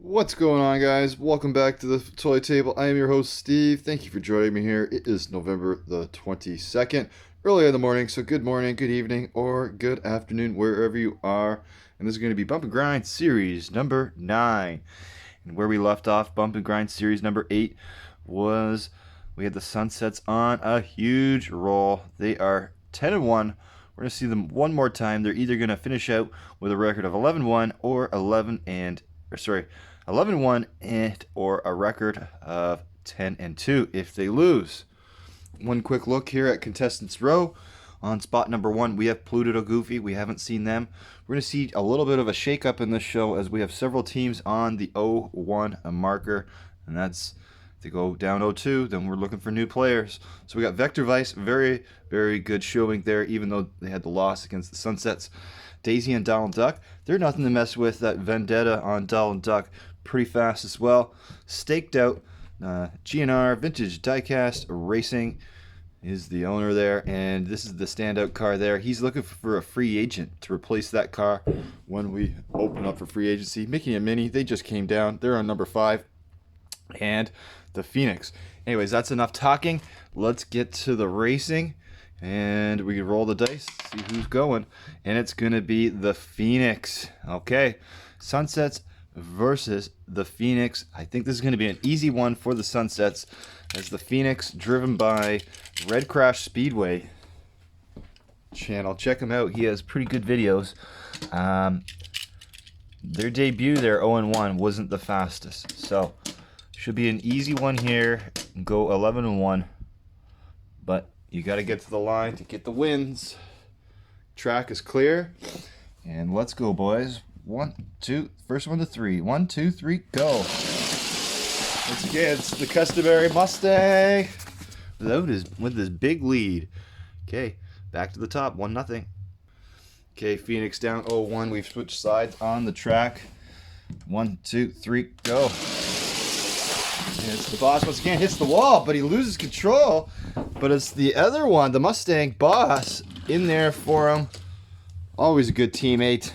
What's going on, guys? Welcome back to the Toy Table. I am your host, Steve. Thank you for joining me here. It is November the 22nd, early in the morning, so good morning, good evening, or good afternoon, wherever you are. And this is going to be Bump and Grind Series number 9. And where we left off, Bump and Grind Series number 8 was we had the Sunsets on a huge roll. They are 10-1. We're going to see them one more time. They're either going to finish out with a record of 11-1 or 11-1 and or a record of 10-2 if they lose. One quick look here at contestants row. On spot number 1, we have Pluto Goofy. We haven't seen them. We're going to see a little bit of a shakeup in this show as we have several teams on the 0-1 marker, and that's if they go down 0-2, then we're looking for new players. So we got Vector Vice, very, very good showing there, even though they had the loss against the Sunsets. Daisy and Donald Duck, they're nothing to mess with. That Vendetta on Donald Duck, pretty fast as well. Staked out, GNR Vintage Diecast Racing is the owner there, and this is the standout car there. He's looking for a free agent to replace that car when we open up for free agency. Mickey and Minnie, they just came down. They're on number 5, and the Phoenix. Anyways, that's enough talking. Let's get to the racing. And we can roll the dice, see who's going. And it's going to be the Phoenix. Okay, Sunsets versus the Phoenix. I think this is going to be an easy one for the Sunsets, as the Phoenix, driven by Red Crash Speedway channel. Check him out. He has pretty good videos. Their debut, their 0-1, wasn't the fastest. So, should be an easy one here. Go 11-1. But you got to get to the line to get the wins. Track is clear. And let's go, boys. 1, 2, first one to 3. 1, 2, 3, go. Once again, it's the customary Mustang with his big lead. Okay, back to the top, 1-0. Okay, Phoenix down 0-1. We've switched sides on the track. 1, 2, 3, go. And it's the boss once again, hits the wall, but he loses control. But it's the other one, the Mustang boss, in there for him. Always a good teammate.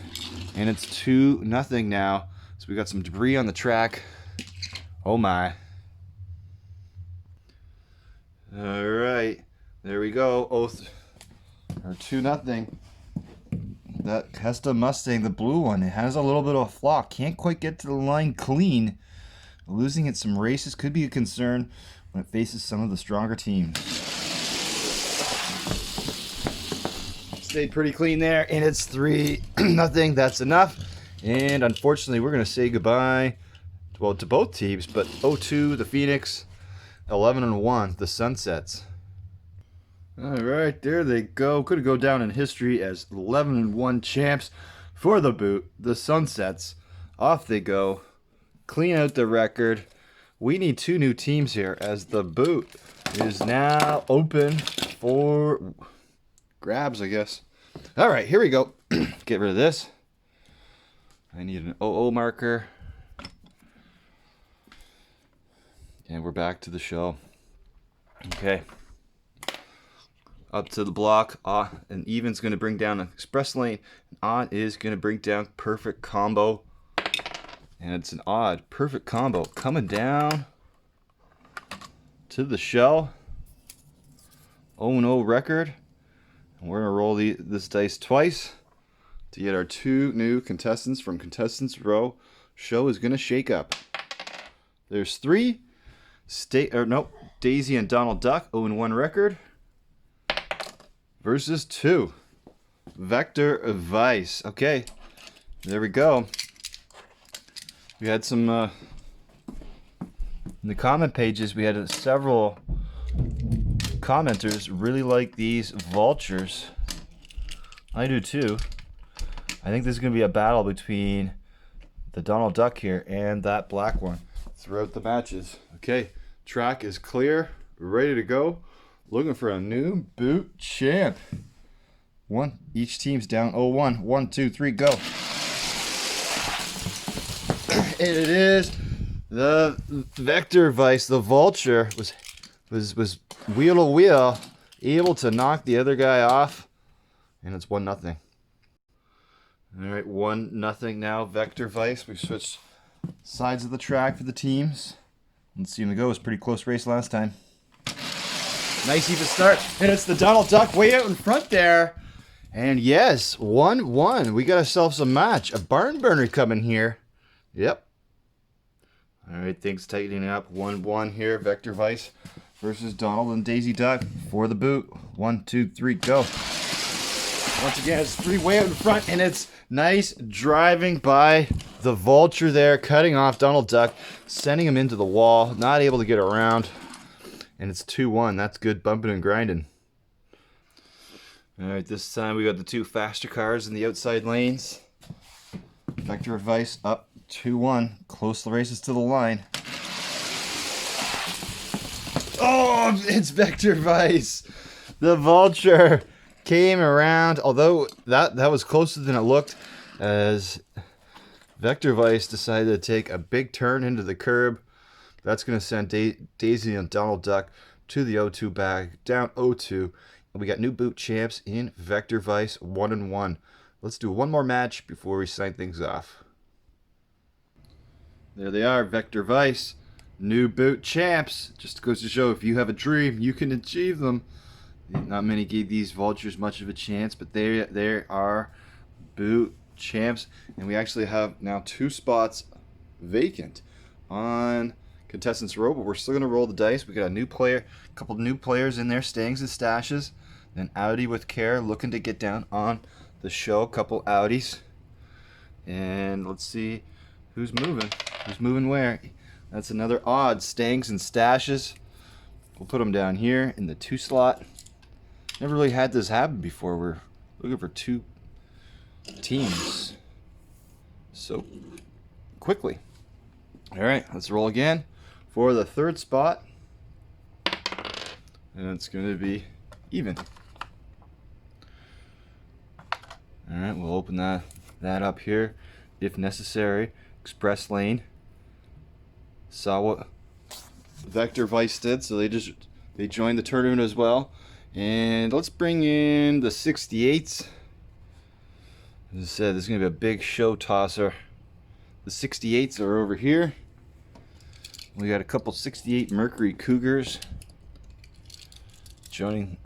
And it's 2-0 now. So we got some debris on the track. Oh my. Alright. There we go. 2-0. That custom Mustang, the blue one, it has a little bit of a flaw. Can't quite get to the line clean. Losing at some races could be a concern when it faces some of the stronger teams. Stayed pretty clean there, and it's 3-0. That's enough. And unfortunately, we're going to say goodbye, well, to both teams, but 0-2, the Phoenix, 11-1, the Sunsets. All right, there they go. Could go down in history as 11-1 champs for the Boot, the Sunsets. Off they go. Clean out the record. We need 2 new teams here, as the Boot is now open for grabs, I guess. All right, here we go. Get rid of this. I need an 0-0 marker. And we're back to the show. Okay. Up to the block. An even's going to bring down an express lane. An odd is going to bring down perfect combo. And it's an odd perfect combo coming down to the shell. 0-0 record. And we're going to roll this dice twice to get our 2 new contestants from contestants row. Show is going to shake up. There's 3. Daisy and Donald Duck, 0-1 record. Versus 2. Vector Vice. Okay, there we go. We had some, in the comment pages, we had several commenters really like these vultures. I do too. I think this is going to be a battle between the Donald Duck here and that black one throughout the matches. Okay, track is clear, ready to go. Looking for a new Boot champ. Each team's down 0-1. 1, 2, 3, go. And it is the Vector Vice, the vulture, was wheel to wheel, able to knock the other guy off, and it's 1-0. All right, 1-0 now. Vector Vice. We switched sides of the track for the teams. Let's see them go. It was a pretty close race last time. Nice even start. And it's the Donald Duck way out in front there. And yes, 1-1. We got ourselves a match. A barn burner coming here. Yep. All right, things tightening up. 1-1 here. Vector Vice versus Donald and Daisy Duck for the boot. 1, 2, 3, go. Once again, it's 3 way out in front, and it's nice driving by the Vulture there, cutting off Donald Duck, sending him into the wall, not able to get around. And it's 2-1. That's good bumping and grinding. All right, this time we got the 2 faster cars in the outside lanes. Vector Vice up 2-1. Close the races to the line. Oh, it's Vector Vice. The Vulture came around, although that was closer than it looked, as Vector Vice decided to take a big turn into the curb. That's going to send Daisy and Donald Duck to the O2 bag, down 0-2. And we got new boot champs in Vector Vice, 1-1. Let's do one more match before we sign things off. There they are, Vector Vice, new boot champs. Just goes to show, if you have a dream, you can achieve them. Not many gave these Vultures much of a chance, but they are boot champs. And we actually have now 2 spots vacant on contestants row, but we're still going to roll the dice. We got a new player, a couple new players in there, Stangs and Stashes. Then Audi with Care looking to get down on the show, a couple Audis. And let's see who's moving. Who's moving where? That's another odd, Stangs and Stashes. We'll put them down here in the 2 slot. Never really had this happen before. We're looking for 2 teams so quickly. All right, let's roll again for the 3rd spot. And it's going to be even. All right, we'll open that up here if necessary. Express lane. Saw what Vector Vice did, so they joined the tournament as well. And let's bring in the 68s. As I said, this is going to be a big show tosser. The 68s are over here. We got a couple 68 Mercury Cougars joining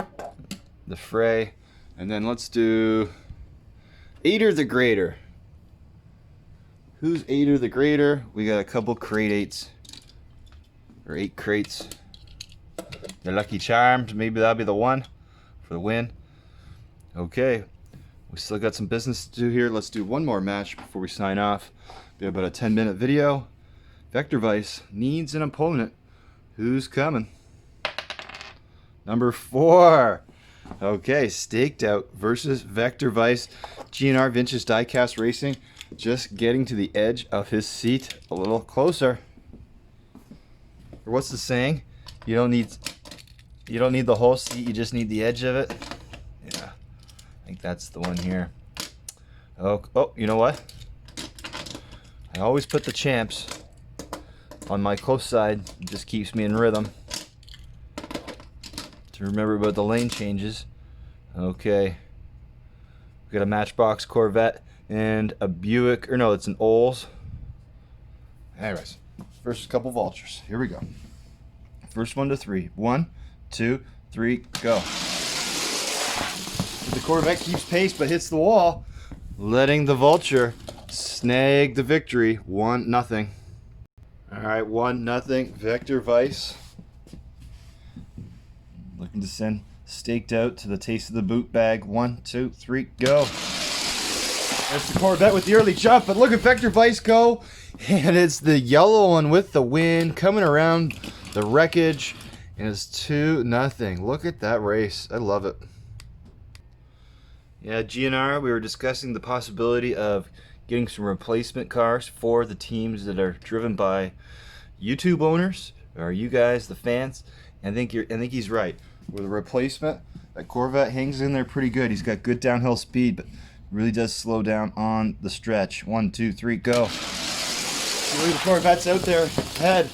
the fray. And then let's do Aider the Greater. Who's Aider the Greater? We got a couple crate 8s. Or 8 crates. The Lucky Charms, maybe that'll be the one for the win. Okay, we still got some business to do here. Let's do one more match before we sign off. Be about a 10-minute video. Vector Vice needs an opponent. Who's coming? Number 4. Okay, Staked Out versus Vector Vice. GNR Vintage Diecast Racing just getting to the edge of his seat a little closer. Or what's the saying? You don't need the whole seat, you just need the edge of it. Yeah, I think that's the one here. Oh, you know what? I always put the champs on my close side. It just keeps me in rhythm. To remember about the lane changes. Okay. We got a Matchbox Corvette and a Buick, or no, it's an Olds. Anyways, first couple Vultures. Here we go. First one to 3. 1, 2, 3, go. The Corvette keeps pace but hits the wall, letting the Vulture snag the victory. 1-0. All right, 1-0. Vector Vice looking to send Staked Out to the Taste of the Boot bag. 1, 2, 3, go. There's the Corvette with the early jump, but look at Vector Vice go. And it's the yellow one with the win coming around the wreckage. And it's 2-0. Look at that race. I love it. Yeah, GNR, we were discussing the possibility of getting some replacement cars for the teams that are driven by YouTube owners, or you guys, the fans. And I think he's right. With a replacement, that Corvette hangs in there pretty good. He's got good downhill speed, but really does slow down on the stretch. 1, 2, 3, go. The Corvette's out there ahead,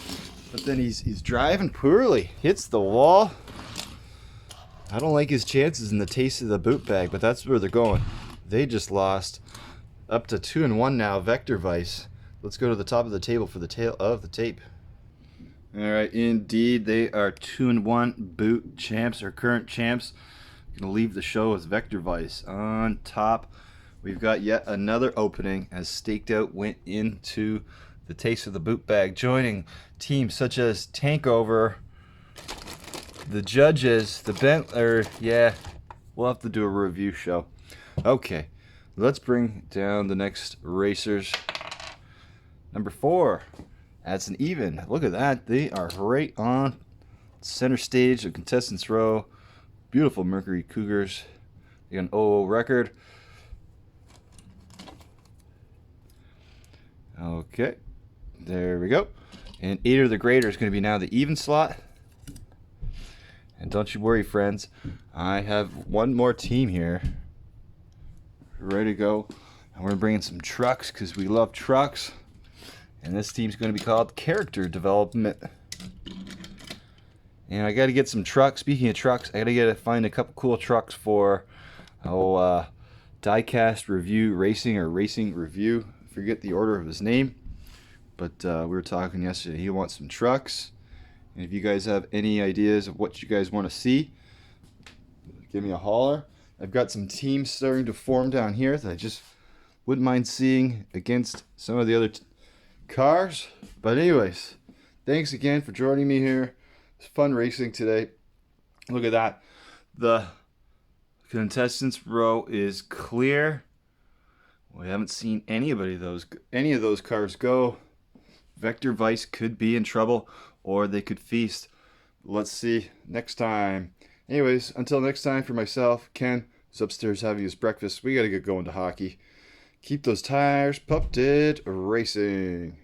but then he's driving poorly. Hits the wall. I don't like his chances in the Taste of the Boot bag, but that's where they're going. They just lost up to 2-1 now. Vector Vice Let's go to the top of the table for the tail of the tape. All right, indeed, they are 2-1 boot champs, or current champs. Gonna leave the show as Vector Vice on top. We've got yet another opening as Staked Out went into the Taste of the Boot bag, joining teams such as Tankover, the Judges, the Bentler. Yeah, we'll have to do a review show. Okay, let's bring down the next racers. Number 4, that's an even. Look at that, they are right on center stage of contestants row. Beautiful Mercury Cougars. They got an 0-0 record. Okay, there we go. And 8 of the greater is going to be now the even slot. And don't you worry, friends, I have one more team here ready to go. And we're bringing some trucks because we love trucks. And this team's going to be called Character Development. And I got to get some trucks. Speaking of trucks, I got to find a couple cool trucks for Diecast Review Racing, or Racing Review. I forget the order of his name, but we were talking yesterday. He wants some trucks, and if you guys have any ideas of what you guys want to see, give me a holler. I've got some teams starting to form down here that I just wouldn't mind seeing against some of the other cars. But anyways, thanks again for joining me here. It's fun racing today. Look at that. The contestants row is clear. We haven't seen any of those cars go. Vector Vice could be in trouble, or they could feast. Let's see next time. Anyways, until next time, for myself, Ken is upstairs having his breakfast. We got to get going to hockey. Keep those tires pumped racing.